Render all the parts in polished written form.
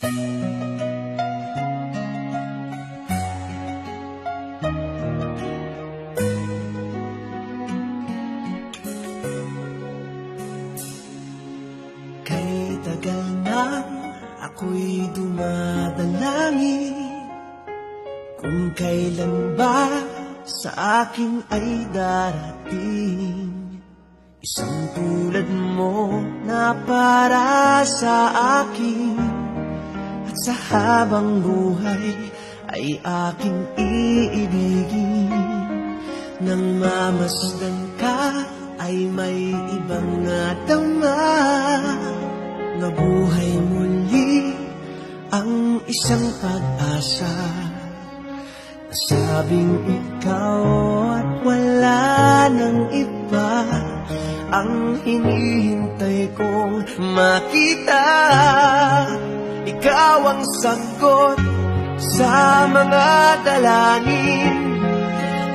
Kay tagal na ako'y dumadalangin kung kailan ba sa akin ay darating isang tulad mo na para sa akin. At sa habang buhay ay aking iibigin. Nang mamasdan ka ay may ibang nadama na buhay muli ang isang pag-asa. Nasabing ikaw at wala nang iba ang hinihintay kong makita. Ikaw ang sagot sa mga dalangin.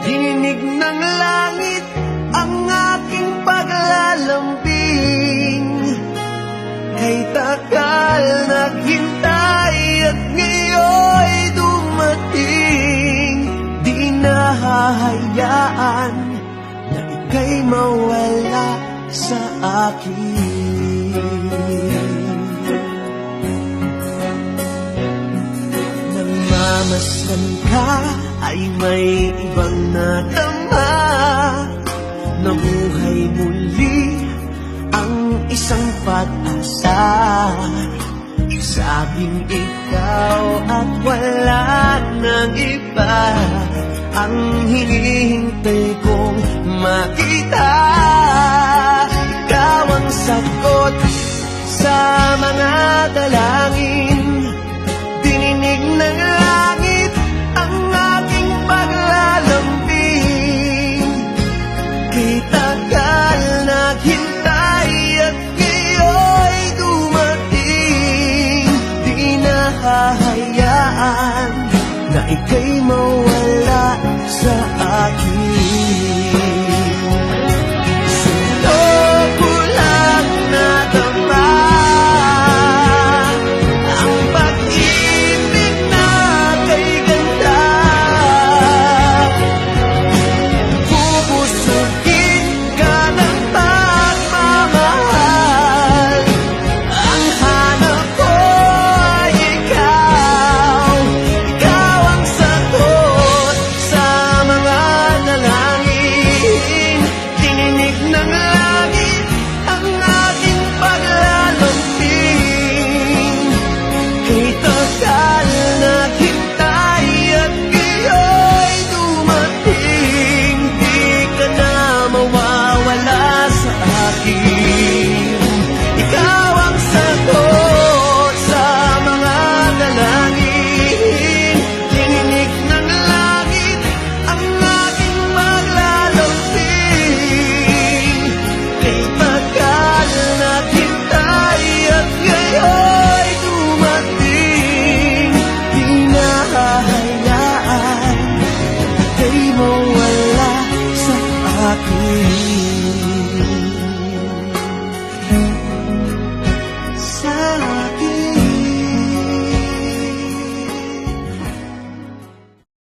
Dinig ng langit ang aking paglalambing. Kay tagal naghintay at ngayon'y dumating. Di nahahayaan na ika'y mawala sa akin. Nang mamasdan ka ay may ibang nadama na buhay muli ang isang pag-asa. Sabing ikaw at wala nang iba ang hinihintay kong makita. Ikaw ang sagot sa mga dalangin. Dininig ng langit ang aking paglalambing. Kay tagal naghintay at ngayon'y dumating. Di nahahayaan na ika'y